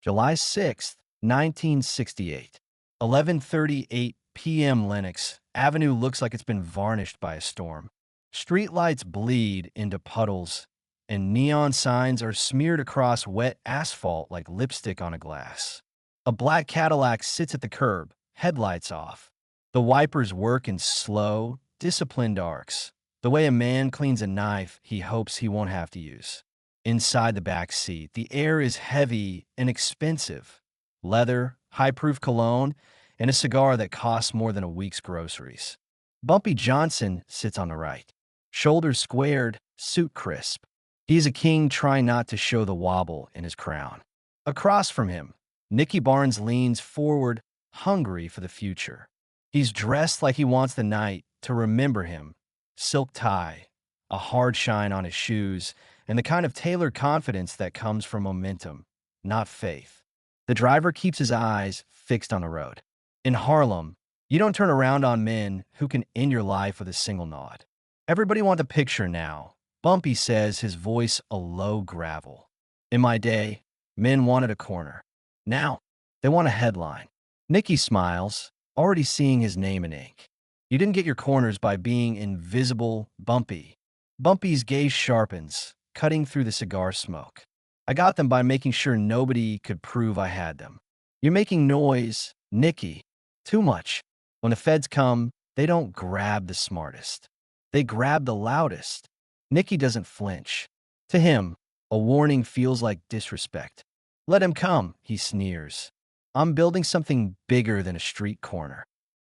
July 6th, 1968. 11:38 p.m. Lenox Avenue looks like it's been varnished by a storm. Streetlights bleed into puddles, and neon signs are smeared across wet asphalt like lipstick on a glass. A black Cadillac sits at the curb, headlights off. The wipers work in slow, disciplined arcs, the way a man cleans a knife he hopes he won't have to use. Inside the back seat, the air is heavy and expensive. Leather, high-proof cologne, and a cigar that costs more than a week's groceries. Bumpy Johnson sits on the right. Shoulders squared, suit crisp. He's a king trying not to show the wobble in his crown. Across from him, Nicky Barnes leans forward, hungry for the future. He's dressed like he wants the night to remember him. Silk tie, a hard shine on his shoes, and the kind of tailored confidence that comes from momentum, not faith. The driver keeps his eyes fixed on the road. In Harlem, you don't turn around on men who can end your life with a single nod. Everybody wants a picture now, Bumpy says, his voice a low gravel. In my day, men wanted a corner. Now, they want a headline. Nicky smiles, already seeing his name in ink. You didn't get your corners by being invisible, Bumpy. Bumpy's gaze sharpens, cutting through the cigar smoke. I got them by making sure nobody could prove I had them. You're making noise, Nicky. Too much. When the feds come, they don't grab the smartest. They grab the loudest. Nicky doesn't flinch. To him, a warning feels like disrespect. Let him come, he sneers. I'm building something bigger than a street corner.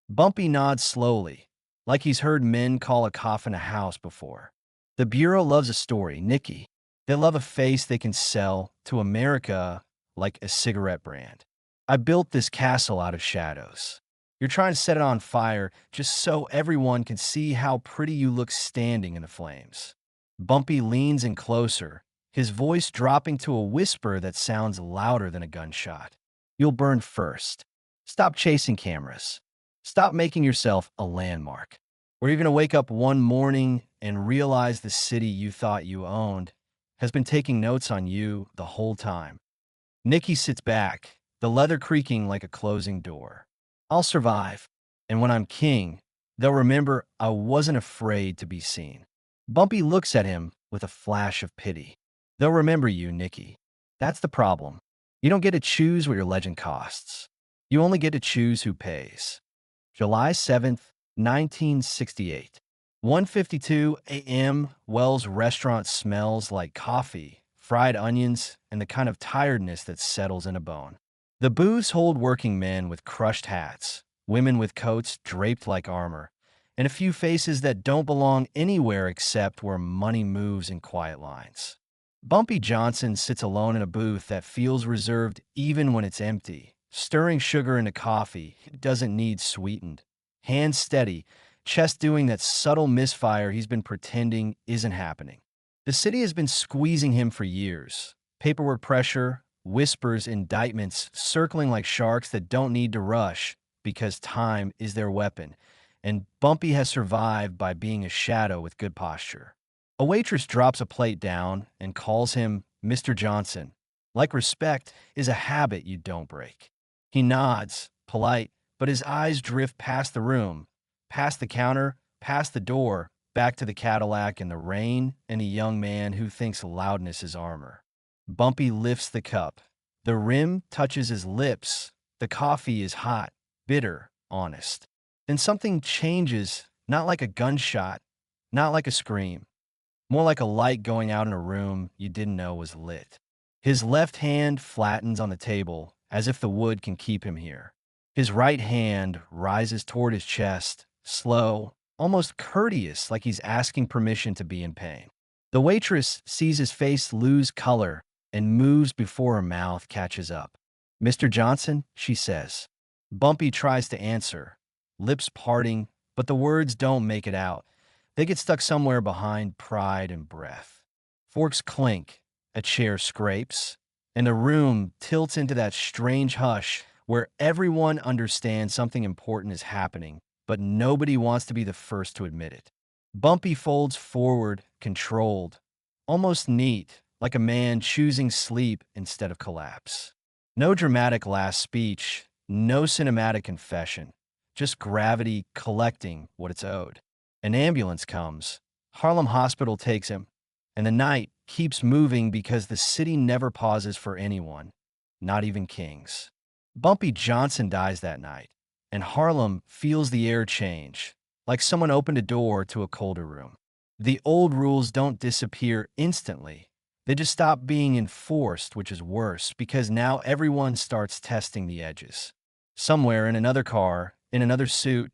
Bumpy nods slowly, like he's heard men call a coffin a house before. The Bureau loves a story, Nicky. They love a face they can sell to America like a cigarette brand. I built this castle out of shadows. You're trying to set it on fire just so everyone can see how pretty you look standing in the flames. Bumpy leans in closer, his voice dropping to a whisper that sounds louder than a gunshot. You'll burn first. Stop chasing cameras. Stop making yourself a landmark. Or you're going to wake up one morning and realize the city you thought you owned has been taking notes on you the whole time. Nicky sits back, the leather creaking like a closing door. I'll survive, and when I'm king, they'll remember I wasn't afraid to be seen. Bumpy looks at him with a flash of pity. They'll remember you, Nicky. That's the problem. You don't get to choose what your legend costs. You only get to choose who pays. July 7th, 1968. 1:52 a.m. Wells Restaurant smells like coffee, fried onions, and the kind of tiredness that settles in a bone. The booths hold working men with crushed hats, women with coats draped like armor, and a few faces that don't belong anywhere except where money moves in quiet lines. Bumpy Johnson sits alone in a booth that feels reserved even when it's empty, stirring sugar into coffee he doesn't need sweetened. Hands steady, chest doing that subtle misfire he's been pretending isn't happening. The city has been squeezing him for years. Paperwork pressure, whispers, indictments circling like sharks that don't need to rush because time is their weapon, and Bumpy has survived by being a shadow with good posture. A waitress drops a plate down and calls him Mr. Johnson. Like respect is a habit you don't break. He nods, polite, but his eyes drift past the room, past the counter, past the door, back to the Cadillac and the rain and a young man who thinks loudness is armor. Bumpy lifts the cup. The rim touches his lips. The coffee is hot, bitter, honest. Then something changes, not like a gunshot, not like a scream, more like a light going out in a room you didn't know was lit. His left hand flattens on the table, as if the wood can keep him here. His right hand rises toward his chest, slow, almost courteous, like he's asking permission to be in pain. The waitress sees his face lose color and moves before her mouth catches up. Mr. Johnson, she says. Bumpy tries to answer, lips parting, but the words don't make it out. They get stuck somewhere behind pride and breath. Forks clink, a chair scrapes, and the room tilts into that strange hush where everyone understands something important is happening, but nobody wants to be the first to admit it. Bumpy folds forward, controlled, almost neat, like a man choosing sleep instead of collapse. No dramatic last speech, no cinematic confession, just gravity collecting what it's owed. An ambulance comes. Harlem Hospital takes him, and the night keeps moving because the city never pauses for anyone, not even kings. Bumpy Johnson dies that night, and Harlem feels the air change, like someone opened a door to a colder room. The old rules don't disappear instantly. They just stop being enforced, which is worse, because now everyone starts testing the edges. Somewhere in another car, in another suit,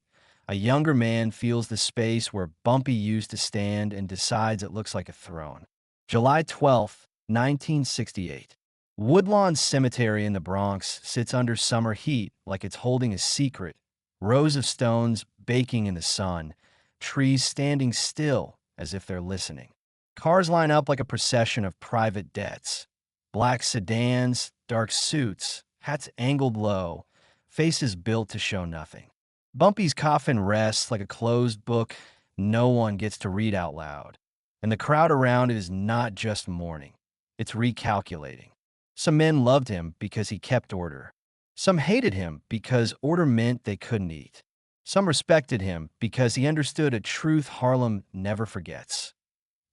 a younger man feels the space where Bumpy used to stand and decides it looks like a throne. July 12th, 1968. Woodlawn Cemetery in the Bronx sits under summer heat like it's holding a secret. Rows of stones baking in the sun, trees standing still as if they're listening. Cars line up like a procession of private debts. Black sedans, dark suits, hats angled low, faces built to show nothing. Bumpy's coffin rests like a closed book no one gets to read out loud. And the crowd around it is not just mourning, it's recalculating. Some men loved him because he kept order. Some hated him because order meant they couldn't eat. Some respected him because he understood a truth Harlem never forgets.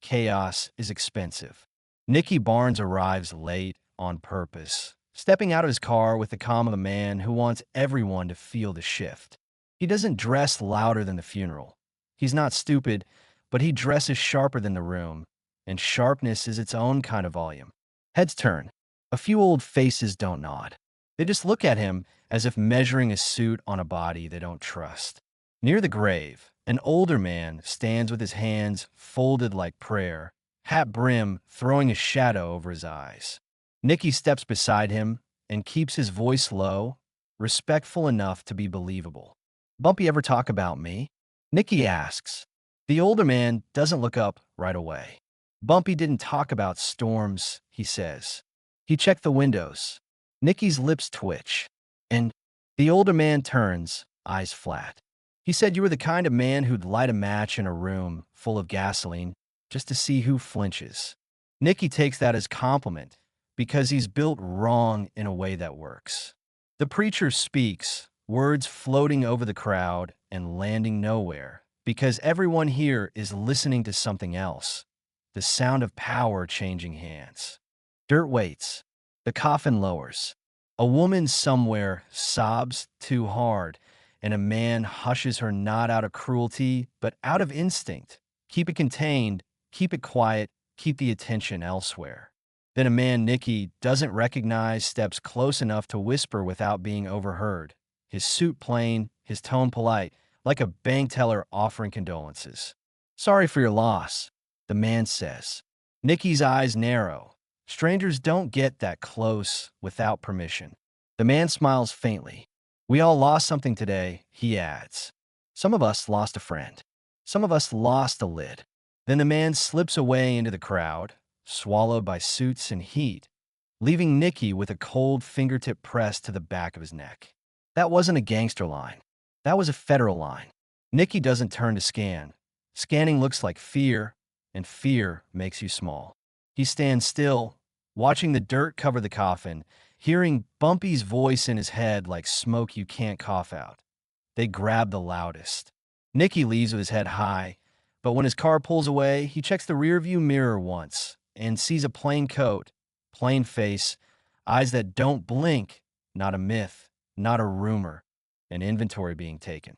Chaos is expensive. Nicky Barnes arrives late on purpose, stepping out of his car with the calm of a man who wants everyone to feel the shift. He doesn't dress louder than the funeral. He's not stupid, but he dresses sharper than the room, and sharpness is its own kind of volume. Heads turn. A few old faces don't nod. They just look at him as if measuring a suit on a body they don't trust. Near the grave, an older man stands with his hands folded like prayer, hat brim throwing a shadow over his eyes. Nicky steps beside him and keeps his voice low, respectful enough to be believable. "Bumpy ever talk about me?" Nicky asks. The older man doesn't look up right away. "Bumpy didn't talk about storms," he says. "He checked the windows." Nicky's lips twitch, and the older man turns, eyes flat. "He said you were the kind of man who'd light a match in a room full of gasoline just to see who flinches." Nicky takes that as compliment because he's built wrong in a way that works. The preacher speaks, words floating over the crowd and landing nowhere, because everyone here is listening to something else. The sound of power changing hands. Dirt waits. The coffin lowers. A woman somewhere sobs too hard, and a man hushes her not out of cruelty, but out of instinct. Keep it contained, keep it quiet, keep the attention elsewhere. Then a man Nicky doesn't recognize steps close enough to whisper without being overheard. His suit plain, his tone polite, like a bank teller offering condolences. "Sorry for your loss," the man says. Nicky's eyes narrow. Strangers don't get that close without permission. The man smiles faintly. "We all lost something today," he adds. "Some of us lost a friend. Some of us lost a lid." Then the man slips away into the crowd, swallowed by suits and heat, leaving Nicky with a cold fingertip pressed to the back of his neck. That wasn't a gangster line. That was a federal line. Nicky doesn't turn to scan. Scanning looks like fear, and fear makes you small. He stands still, watching the dirt cover the coffin, hearing Bumpy's voice in his head like smoke you can't cough out. They grab the loudest. Nicky leaves with his head high, but when his car pulls away, he checks the rearview mirror once and sees a plain coat, plain face, eyes that don't blink, not a myth, not a rumor, an inventory being taken.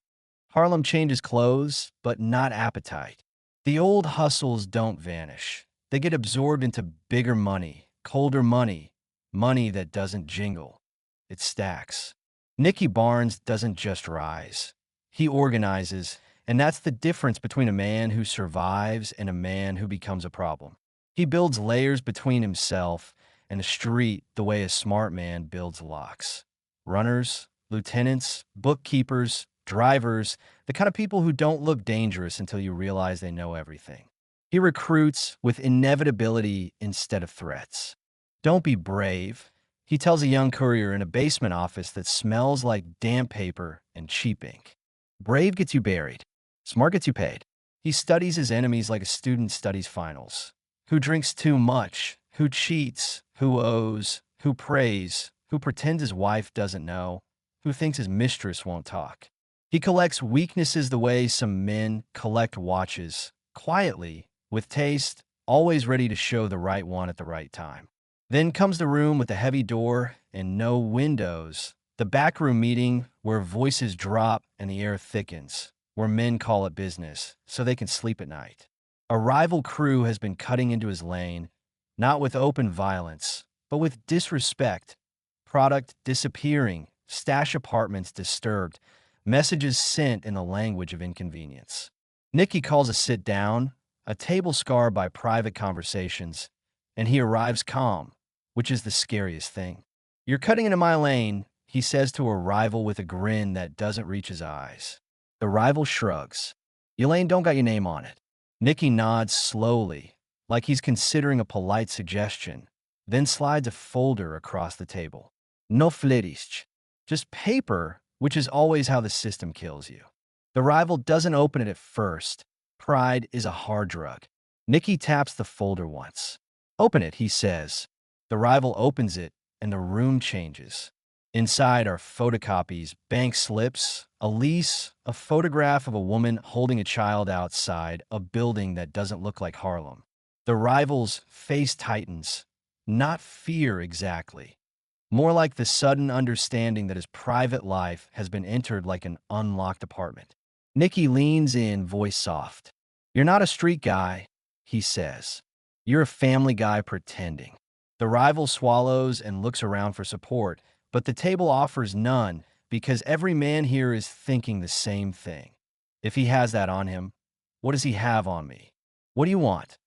Harlem changes clothes, but not appetite. The old hustles don't vanish. They get absorbed into bigger money, colder money, money that doesn't jingle. It stacks. Nicky Barnes doesn't just rise. He organizes, and that's the difference between a man who survives and a man who becomes a problem. He builds layers between himself and the street the way a smart man builds locks. Runners, lieutenants, bookkeepers, drivers, the kind of people who don't look dangerous until you realize they know everything. He recruits with inevitability instead of threats. "Don't be brave," he tells a young courier in a basement office that smells like damp paper and cheap ink. "Brave gets you buried. Smart gets you paid." He studies his enemies like a student studies finals. Who drinks too much? Who cheats? Who owes? Who prays? who pretends his wife doesn't know, who thinks his mistress won't talk. He collects weaknesses the way some men collect watches, quietly, with taste, always ready to show the right one at the right time. Then comes the room with the heavy door and no windows, the backroom meeting where voices drop and the air thickens, where men call it business so they can sleep at night. A rival crew has been cutting into his lane, not with open violence, but with disrespect. Product disappearing, stash apartments disturbed, messages sent in the language of inconvenience. Nicky calls a sit down, a table scarred by private conversations, and he arrives calm, which is the scariest thing. "You're cutting into my lane," he says to a rival with a grin that doesn't reach his eyes. The rival shrugs. "Your lane don't got your name on it." Nicky nods slowly, like he's considering a polite suggestion, then slides a folder across the table. "No flirtish. Just paper," which is always how the system kills you. The rival doesn't open it at first. Pride is a hard drug. Nicky taps the folder once. "Open it," he says. The rival opens it, and the room changes. Inside are photocopies, bank slips, a lease, a photograph of a woman holding a child outside a building that doesn't look like Harlem. The rival's face tightens. Not fear exactly. More like the sudden understanding that his private life has been entered like an unlocked apartment. Nicky leans in, voice soft. "You're not a street guy," he says. "You're a family guy pretending." The rival swallows and looks around for support, but the table offers none because every man here is thinking the same thing. If he has that on him, what does he have on me? "What do you want?"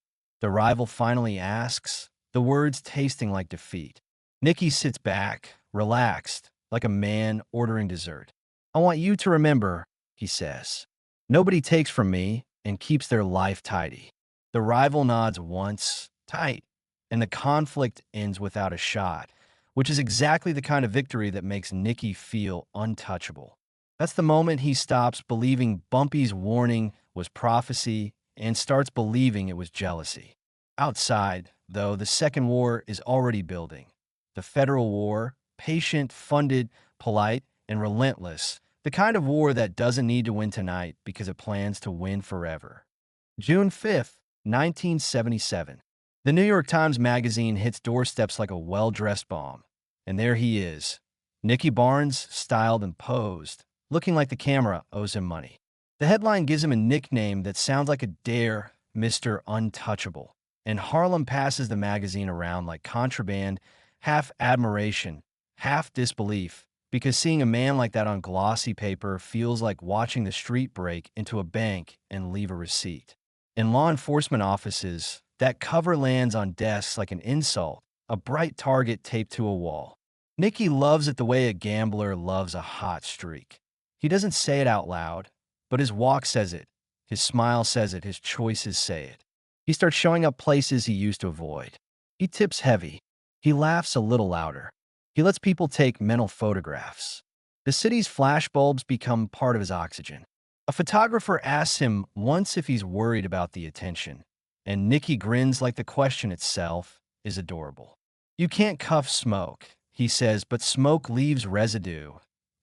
the rival finally asks, the words tasting like defeat. Nicky sits back, relaxed, like a man ordering dessert. "I want you to remember," he says. "Nobody takes from me and keeps their life tidy." The rival nods once, tight, and the conflict ends without a shot, which is exactly the kind of victory that makes Nicky feel untouchable. That's the moment he stops believing Bumpy's warning was prophecy and starts believing it was jealousy. Outside, though, the Second War is already building. The Federal War, patient, funded, polite, and relentless, the kind of war that doesn't need to win tonight because it plans to win forever. June 5th, 1977. The New York Times Magazine hits doorsteps like a well-dressed bomb. And there he is, Nicky Barnes, styled and posed, looking like the camera owes him money. The headline gives him a nickname that sounds like a dare, Mr. Untouchable. And Harlem passes the magazine around like contraband, half admiration, half disbelief, because seeing a man like that on glossy paper feels like watching the street break into a bank and leave a receipt. In law enforcement offices, that cover lands on desks like an insult, a bright target taped to a wall. Nicky loves it the way a gambler loves a hot streak. He doesn't say it out loud, but his walk says it, his smile says it, his choices say it. He starts showing up places he used to avoid. He tips heavy. He laughs a little louder. He lets people take mental photographs. The city's flashbulbs become part of his oxygen. A photographer asks him once if he's worried about the attention, and Nicky grins like the question itself is adorable. "You can't cuff smoke," he says, "but smoke leaves residue,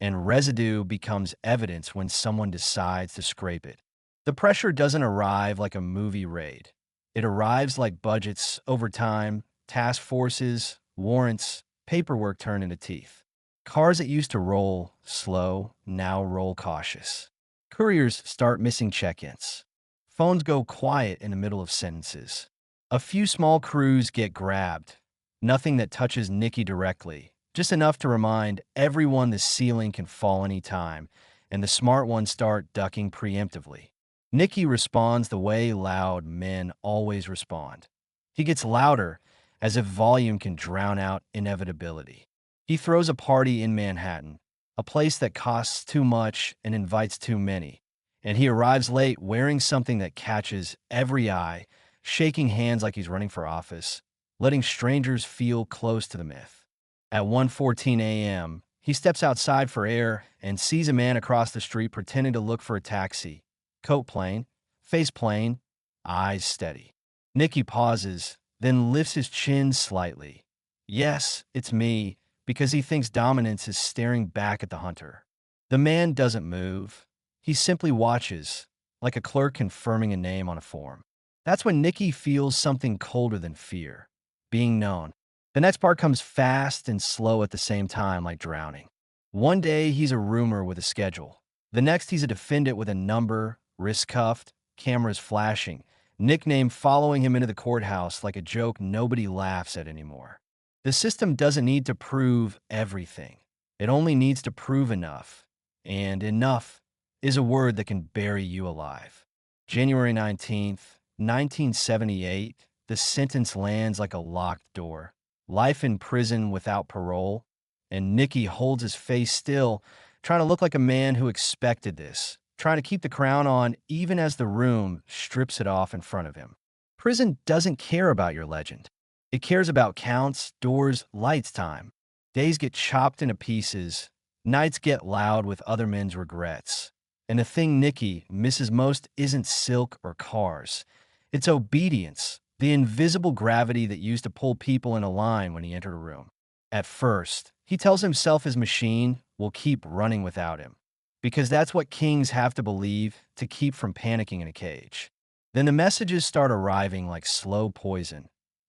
and residue becomes evidence when someone decides to scrape it." The pressure doesn't arrive like a movie raid. It arrives like budgets, overtime, task forces, warrants, paperwork turned into teeth. Cars that used to roll slow now roll cautious. Couriers start missing check-ins. Phones go quiet in the middle of sentences. A few small crews get grabbed. Nothing that touches Nicky directly, just enough to remind everyone the ceiling can fall any time, and the smart ones start ducking preemptively. Nicky responds the way loud men always respond. He gets louder, as if volume can drown out inevitability. He throws a party in Manhattan, a place that costs too much and invites too many, and he arrives late wearing something that catches every eye, shaking hands like he's running for office, letting strangers feel close to the myth. At 1:14 a.m., he steps outside for air and sees a man across the street pretending to look for a taxi. Coat plain, face plain, eyes steady. Nicky pauses, then lifts his chin slightly. "Yes, it's me, because he thinks dominance is staring back at the hunter. The man doesn't move. He simply watches, like a clerk confirming a name on a form. That's when Nicky feels something colder than fear, being known. The next part comes fast and slow at the same time, like drowning. One day, he's a roomer with a schedule. The next, he's a defendant with a number, wrist cuffed, cameras flashing, nickname following him into the courthouse like a joke nobody laughs at anymore. The system doesn't need to prove everything. It only needs to prove enough. And enough is a word that can bury you alive. January 19th, 1978, the sentence lands like a locked door. Life in prison without parole. And Nicky holds his face still, trying to look like a man who expected this, trying to keep the crown on even as the room strips it off in front of him. Prison doesn't care about your legend. It cares about counts, doors, lights time. Days get chopped into pieces. Nights get loud with other men's regrets. And the thing Nicky misses most isn't silk or cars. It's obedience, the invisible gravity that used to pull people in a line when he entered a room. At first, he tells himself his machine will keep running without him, because that's what kings have to believe to keep from panicking in a cage. Then the messages start arriving like slow poison.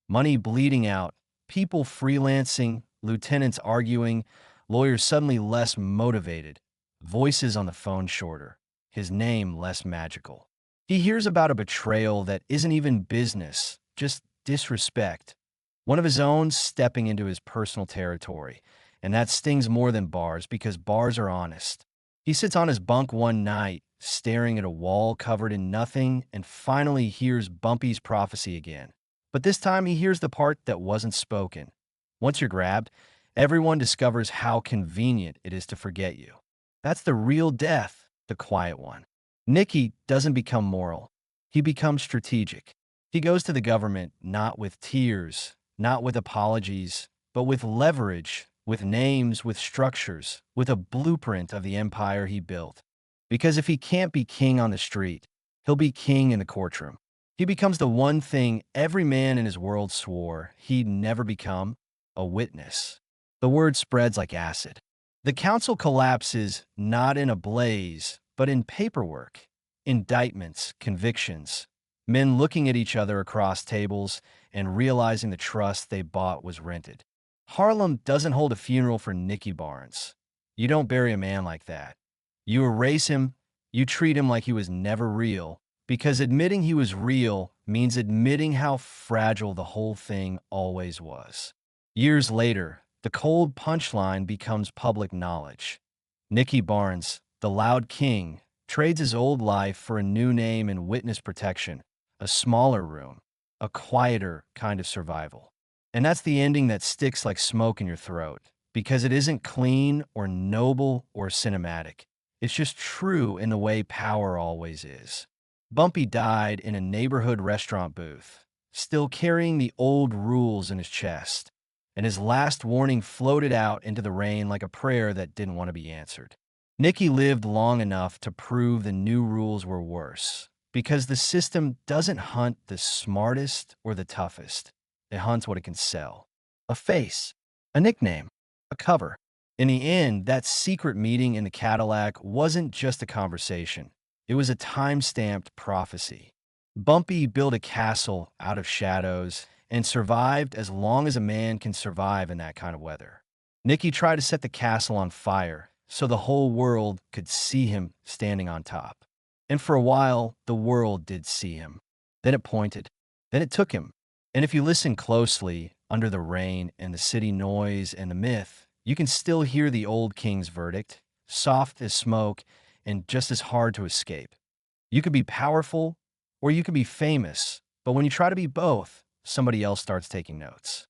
Money bleeding out, people freelancing, lieutenants arguing, lawyers suddenly less motivated, voices on the phone shorter, his name less magical. He hears about a betrayal that isn't even business, just disrespect. One of his own stepping into his personal territory, and that stings more than bars because bars are honest. He sits on his bunk one night, staring at a wall covered in nothing, and finally hears Bumpy's prophecy again. But this time he hears the part that wasn't spoken. Once you're grabbed, everyone discovers how convenient it is to forget you. That's the real death, the quiet one. Nicky doesn't become moral. He becomes strategic. He goes to the government not with tears, not with apologies, but with leverage, with names, with structures, with a blueprint of the empire he built. Because if he can't be king on the street, he'll be king in the courtroom. He becomes the one thing every man in his world swore he'd never become: a witness. The word spreads like acid. The council collapses not in a blaze, but in paperwork, indictments, convictions, men looking at each other across tables and realizing the trust they bought was rented. Harlem doesn't hold a funeral for Nicky Barnes. You don't bury a man like that. You erase him, you treat him like he was never real, because admitting he was real means admitting how fragile the whole thing always was. Years later, the cold punchline becomes public knowledge. Nicky Barnes, the loud king, trades his old life for a new name and witness protection, a smaller room, a quieter kind of survival. And that's the ending that sticks like smoke in your throat, because it isn't clean or noble or cinematic. It's just true in the way power always is. Bumpy died in a neighborhood restaurant booth, still carrying the old rules in his chest, and his last warning floated out into the rain like a prayer that didn't want to be answered. Nicky lived long enough to prove the new rules were worse, because the system doesn't hunt the smartest or the toughest. It hunts what it can sell. A face, a nickname, a cover. In the end, that secret meeting in the Cadillac wasn't just a conversation. It was a time-stamped prophecy. Bumpy built a castle out of shadows and survived as long as a man can survive in that kind of weather. Nicky tried to set the castle on fire so the whole world could see him standing on top. And for a while, the world did see him. Then it pointed. Then it took him. And if you listen closely, under the rain and the city noise and the myth, you can still hear the old king's verdict, soft as smoke and just as hard to escape. You could be powerful or you could be famous, but when you try to be both, somebody else starts taking notes.